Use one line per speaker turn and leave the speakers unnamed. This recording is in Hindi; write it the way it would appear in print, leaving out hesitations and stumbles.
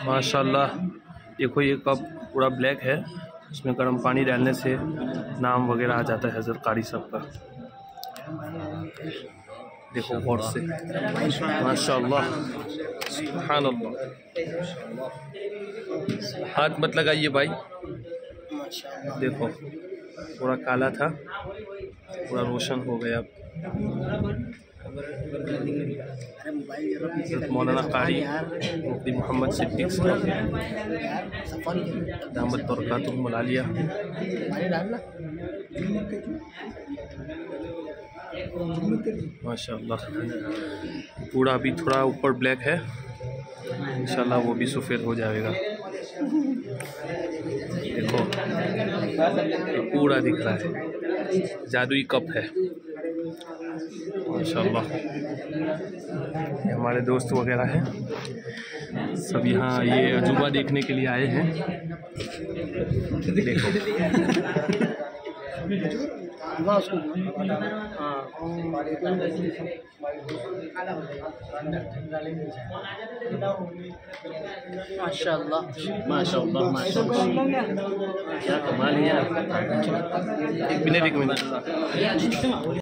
माशाल्लाह। देखो ये कप पूरा ब्लैक है, इसमें गर्म पानी डालने से नाम वगैरह आ जाता है हज़रत कारी साहब का। देखो गौर से, माशाल्लाह, सुभान अल्लाह। हाथ मत लगाइए भाई। देखो पूरा काला था, पूरा रोशन हो गया। मौलाना कारी मुफ्ती मोहम्मद सिद्दीक साहब दामत बरकातुहू मलालिया। माशाल्लाह पूरा अभी थोड़ा ऊपर ब्लैक है, इंशाल्लाह वो भी सफ़ेद हो जाएगा। देखो पूरा दिख रहा है, जादुई कप है माशाल्लाह। हमारे दोस्त वगैरह हैं सब यहाँ ये अजूबा देखने के लिए आए हैं। देखो
माशाल्लाह माशाल्लाह माशाल्लाह, क्या कमाल है यार।
एक मिनट